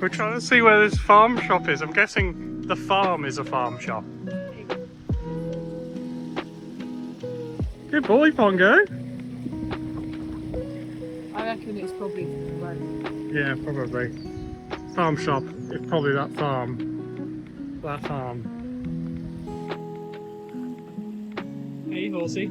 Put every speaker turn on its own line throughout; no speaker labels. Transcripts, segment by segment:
We're trying to see where this farm shop is. I'm guessing the farm is a farm shop. Good boy, Pongo.
I reckon it's probably right.
Yeah, probably. Farm shop. It's probably that farm. That farm. Hey, horsey.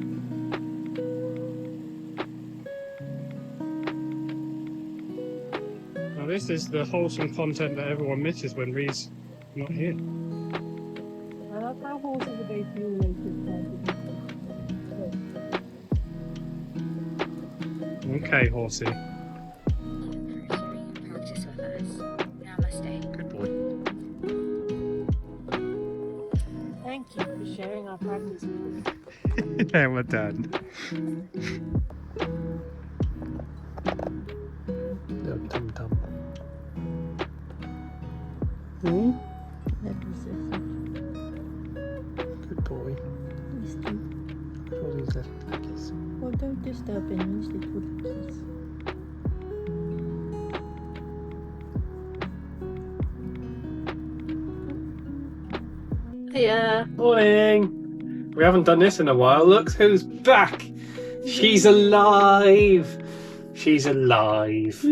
Now this is the wholesome content that everyone misses when Ree's not here.
I love how horses are basically always just
Okay, horsey.
Practice with us. Namaste.
Good boy.
Thank you for sharing our practice with us.
Yeah, we're done. Dum dum dum. Hmm? Good boy. All these little packies.
Well, don't disturb him, he's little kids.
Yeah, morning. We haven't done this in a while. Look who's back. She's alive. She's alive.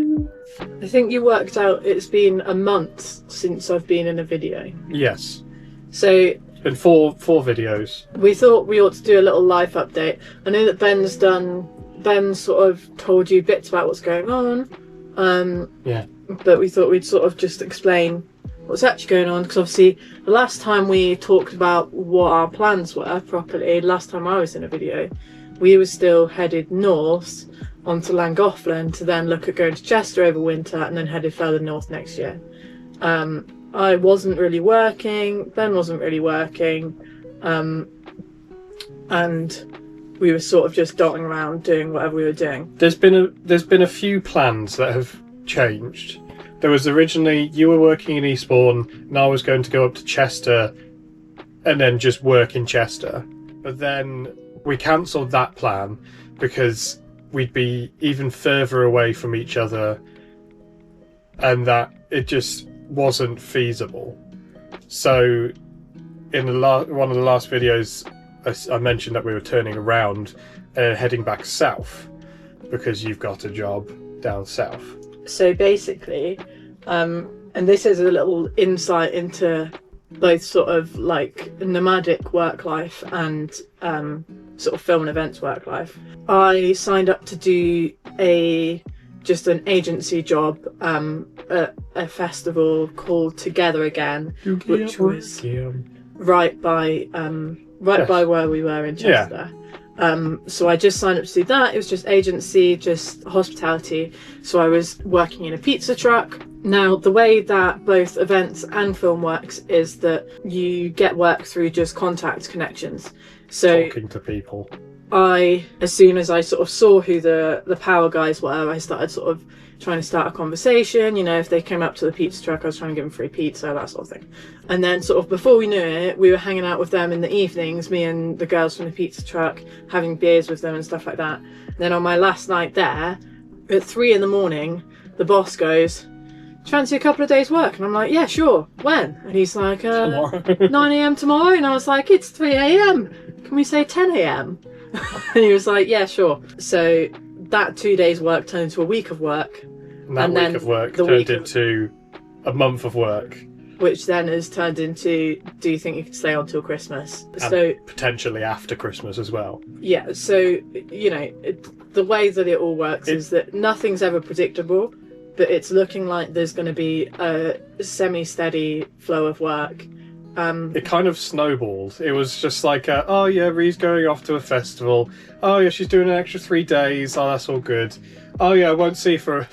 I think you worked out it's been a month since I've been in a video.
Yes.
So
It's been four videos.
we thought we ought to do a little life update. I know that Ben sort of told you bits about what's going on.
Yeah.
But we thought we'd sort of just explain what's actually going on, because obviously the last time we talked about what our plans were properly, last time I was in a video, we were still headed north onto Llangollen to then look at going to Chester over winter and then headed further north next year. I wasn't really working, Ben wasn't really working, and we were sort of just dotting around doing whatever we were doing.
There's been a few plans that have changed. There was originally, you were working in Eastbourne and I was going to go up to Chester and then just work in Chester. But then we cancelled that plan because we'd be even further away from each other and that it just wasn't feasible. So in one of the last videos I mentioned that we were turning around and heading back south because you've got a job down south.
So basically, and this is a little insight into both sort of like nomadic work life and sort of film and events work life. I signed up to do just an agency job at a festival called Together Again, which was right by where we were in Chester. So I just signed up to do that. It was just agency, just hospitality. So I was working in a pizza truck. Now, the way that both events and film works is that you get work through just contact connections. So
Talking to people.
as soon as I sort of saw who the power guys were, I started sort of trying to start a conversation. You know, if they came up to the pizza truck, I was trying to give them free pizza, that sort of thing. And then sort of before we knew it, we were hanging out with them in the evenings, me and the girls from the pizza truck, having beers with them and stuff like that. And then on my last night there, at 3 a.m, the boss goes, "Do you fancy a couple of days work?" And I'm like, "Yeah, sure. When?" And he's like,
Tomorrow.
9 a.m. tomorrow. And I was like, "It's 3 a.m. Can we say 10 a.m? And he was like, "Yeah, sure." So that 2 days work turned into a week of work.
And that week of work turned into a month of work.
Which then has turned into, do you think you can stay on till Christmas?
And
so
potentially after Christmas as well.
yeah, so, you know, the way that it all works is that nothing's ever predictable, but it's looking like there's going to be a semi-steady flow of work.
It kind of snowballed. It was just like, oh yeah, Ree's going off to a festival. Oh yeah, she's doing an extra 3 days. Oh, that's all good. Oh yeah, I won't see her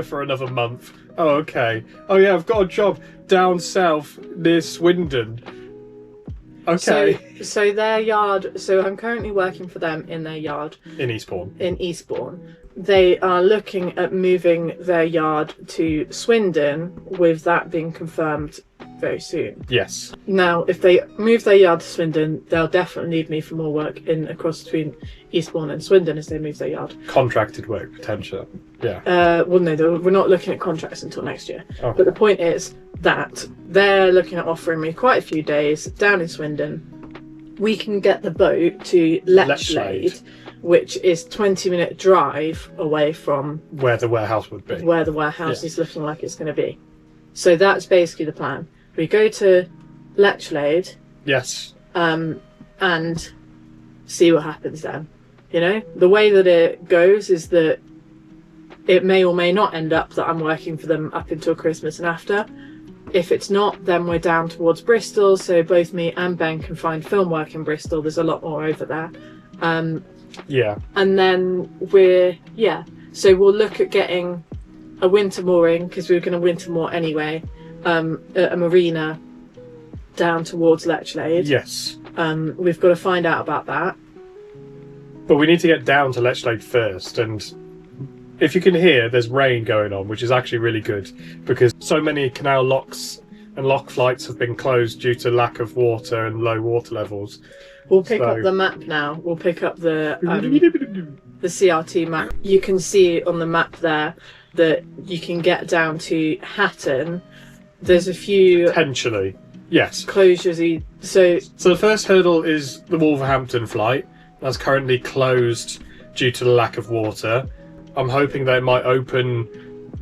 for another month. Oh, okay. Oh yeah, I've got a job down south near Swindon. Okay.
So their yard, so I'm currently working for them in their yard.
In Eastbourne.
In Eastbourne. They are looking at moving their yard to Swindon, with that being confirmed very soon.
Yes.
Now, if they move their yard to Swindon, they'll definitely need me for more work across between Eastbourne and Swindon as they move their yard.
Contracted work potential.
Well, no, we're not looking at contracts until next year.
Oh.
But the point is that they're looking at offering me quite a few days down in Swindon. We can get the boat to Lechlade, which is 20-minute drive away from
where the warehouse would be.
Where the warehouse is looking like it's going to be. So that's basically the plan. We go to Lechlade.
Yes.
And see what happens then. You know, the way that it goes is that it may or may not end up that I'm working for them up until Christmas and after. If it's not, then we're down towards Bristol, so both me and Ben can find film work in Bristol. There's a lot more over there. And then so we'll look at getting a winter mooring, because we were going to winter moor anyway, at a marina down towards Lechlade.
Yes.
We've got to find out about that.
But we need to get down to Lechlade first, and if you can hear, there's rain going on, which is actually really good, because so many canal locks and lock flights have been closed due to lack of water and low water levels.
We'll pick up the map now. We'll pick up the CRT map. You can see on the map there that you can get down to Hatton. There's a few...
Potentially, yes.
Closures. So
the first hurdle is the Wolverhampton flight. That's currently closed due to the lack of water. I'm hoping that it might open,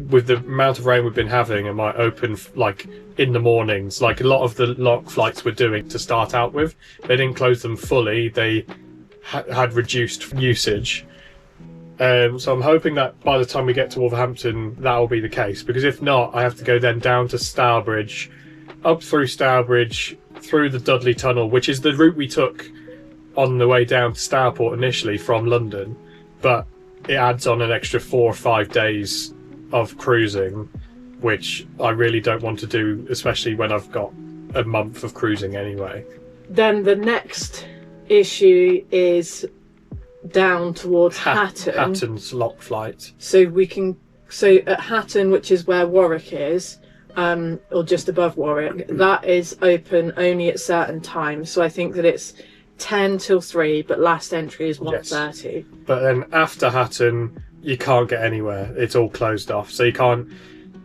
with the amount of rain we've been having, it might open like in the mornings, like a lot of the lock flights were doing to start out with. They didn't close them fully, they had reduced usage. So I'm hoping that by the time we get to Wolverhampton, that will be the case, because if not, I have to go then down to Stourbridge, up through Stourbridge, through the Dudley Tunnel, which is the route we took on the way down to Stourport initially from London, but it adds on an extra 4 or 5 days of cruising, which I really don't want to do, especially when I've got a month of cruising anyway.
Then the next issue is down towards Hatton.
Hatton's lock flight.
So at Hatton, which is where Warwick is, or just above Warwick, that is open only at certain times. So I think that it's 10 till 3, but last entry is 1:30.
Yes. But then after Hatton, you can't get anywhere. It's all closed off. So you can't,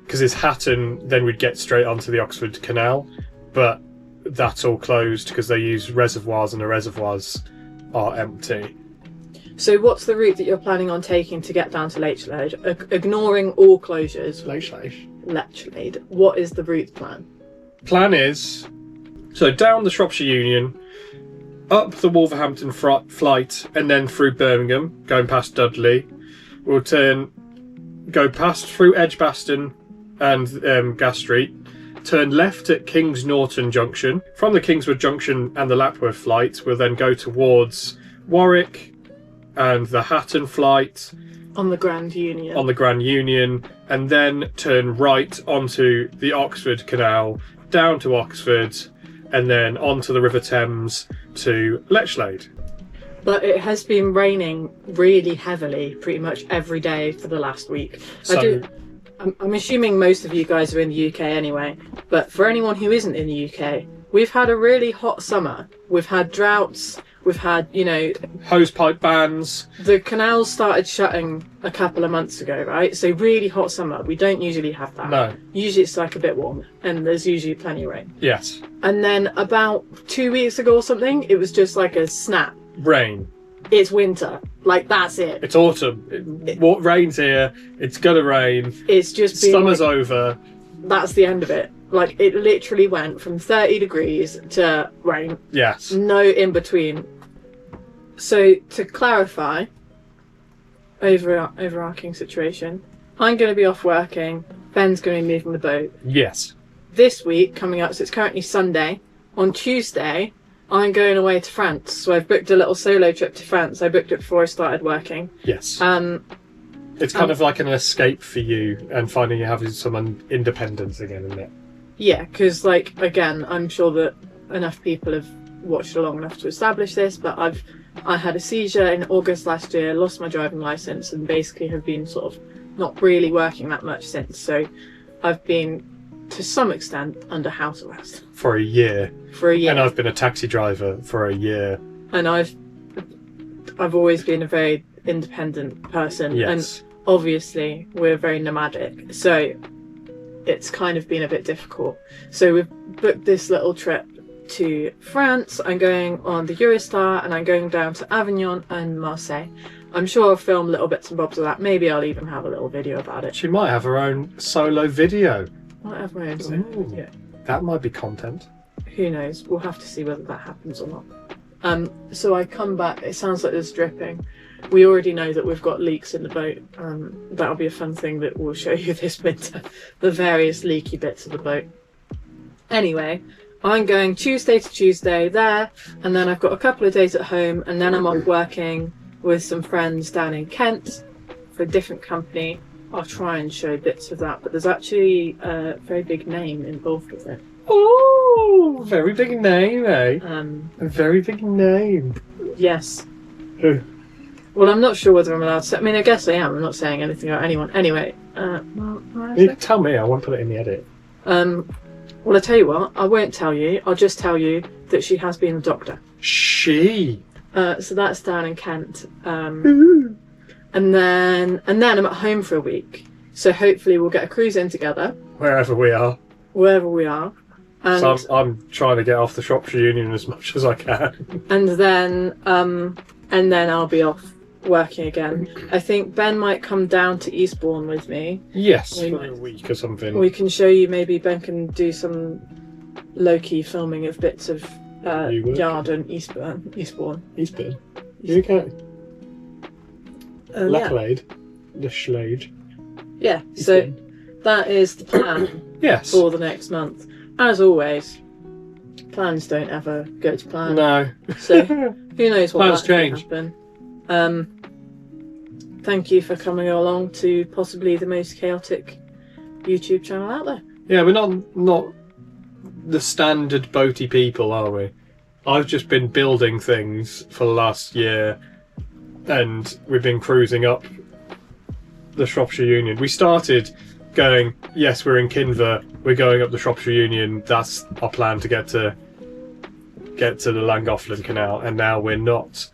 because it's Hatton, then we'd get straight onto the Oxford Canal, but that's all closed because they use reservoirs and the reservoirs are empty.
So what's the route that you're planning on taking to get down to Lechlade? Ignoring all closures. Lechlade. What is the route plan?
Plan is, so down the Shropshire Union, up the Wolverhampton flight, and then through Birmingham, going past Dudley. We'll go past through Edgbaston and Gas Street, turn left at Kings Norton Junction. From the Kingswood Junction and the Lapworth flight, we'll then go towards Warwick and the Hatton flight.
On the Grand Union.
And then turn right onto the Oxford Canal, down to Oxford, and then onto the River Thames to Lechlade.
But it has been raining really heavily pretty much every day for the last week. I'm assuming most of you guys are in the UK anyway, but for anyone who isn't in the UK, we've had a really hot summer. We've had droughts, we've had,
hosepipe bans.
The canals started shutting a couple of months ago, right? So really hot summer. We don't usually have that.
No.
Usually it's like a bit warm and there's usually plenty of rain.
Yes.
And then about 2 weeks ago or something, it was just like a snap.
Rain.
It's winter. Like, that's it.
It's autumn. What rain's here? It's gonna rain.
It's just been
summer's over.
That's the end of it. Like, it literally went from 30 degrees to rain.
Yes.
No in between. So, to clarify, overarching situation, I'm going to be off working. Ben's going to be moving the boat.
Yes.
This week coming up, so it's currently Sunday. On Tuesday, I'm going away to France. So I've booked a little solo trip to France. I booked it before I started working.
Yes. It's kind of like an escape for you and finding you having some independence again, isn't it?
Yeah, because, like, again, I'm sure that enough people have watched long enough to establish this, but I had a seizure in August last year, lost my driving licence, and basically have been sort of not really working that much since. So I've been, to some extent, under house arrest.
For a year.
And
I've been a taxi driver for a year.
And I've always been a very independent person.
Yes.
And obviously we're very nomadic, so it's kind of been a bit difficult. So we've booked this little trip to France. I'm going on the Eurostar and I'm going down to Avignon and Marseille. I'm sure I'll film little bits and bobs of that. Maybe I'll even have a little video about it.
She might have her own solo video.
Might have my own solo
Ooh.
video.
That might be content.
Who knows? We'll have to see whether that happens or not. So I come back. It sounds like there's dripping. We already know that we've got leaks in the boat. That'll be a fun thing that we'll show you this winter. The various leaky bits of the boat. Anyway, I'm going Tuesday to Tuesday there, and then I've got a couple of days at home, and then I'm off working with some friends down in Kent for a different company. I'll try and show bits of that, but there's actually a very big name involved with it.
Oh, very big name, eh? A very big name.
Yes.
Who?
Well, I'm not sure whether I'm allowed to say. I mean, I guess I am. I'm not saying anything about anyone. Anyway,
You tell me, I won't put it in the edit.
well, I tell you what, I won't tell you. I'll just tell you that she has been a doctor.
She.
So that's down in Kent. And then I'm at home for a week. So hopefully we'll get a cruise in together.
Wherever we are.
Wherever we are. And,
So I'm trying to get off the Shropshire Union as much as I can.
and then I'll be off working again. I think Ben might come down to Eastbourne with me.
Yes,
We
for
might.
a week or something.
We can show you, maybe Ben can do some low-key filming of bits of
You would.
Yard and Eastbourne.
Eastbourne. You okay?
Yeah.
Lachlade. The Schlade.
Yeah, so that is the plan
Yes.
for the next month. As always, plans don't ever go to plan.
No.
So who knows what
Plans
that can
change.
happen. Thank you for coming along to possibly the most chaotic YouTube channel out there.
Yeah, we're not the standard boaty people, are we? I've just been building things for the last year, and we've been cruising up the Shropshire Union. We started going, yes, we're in Kinver, we're going up the Shropshire Union, that's our plan to get to the Llangollen Canal, and now we're not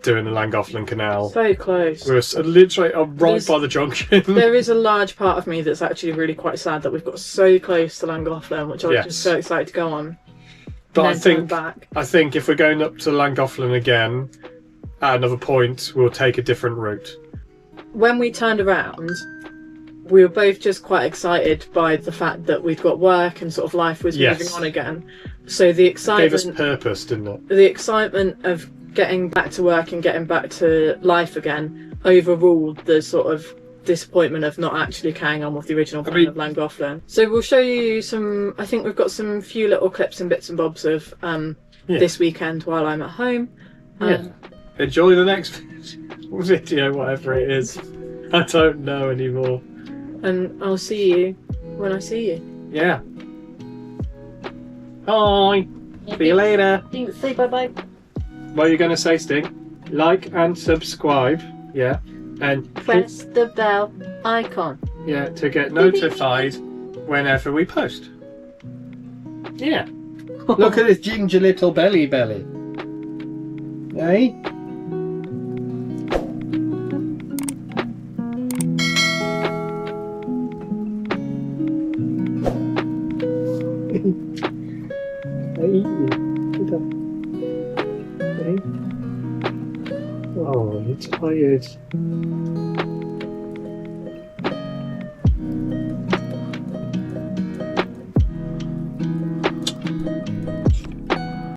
doing the Llangollen Canal.
So close.
We're literally right
There's-
by the junction.
There is a large part of me that's actually really quite sad that we've got so close to Llangollen, which I was
Yes.
just so excited to go on.
But
and then turn back.
I think if we're going up to Llangollen again, at another point, we'll take a different route.
When we turned around, we were both just quite excited by the fact that we'd got work and sort of life was
Yes.
moving on again. So the
Gave us
excitement,
purpose, didn't it?
the excitement of getting back to work and getting back to life again overruled the sort of disappointment of not actually carrying on with the original plan of Llangollen. So we'll show you some. I think we've got some few little clips and bits and bobs of this weekend while I'm at home.
Yeah. Enjoy the next video, whatever it is. I don't know anymore.
And I'll see you when I see you.
Yeah. Bye. See you later.
Say bye bye.
What are you going to say, Sting? Like and subscribe. Yeah. And
Press the bell icon.
yeah, to get notified whenever we post. Yeah. Look at this ginger little belly. Eh? Oh, you're tired.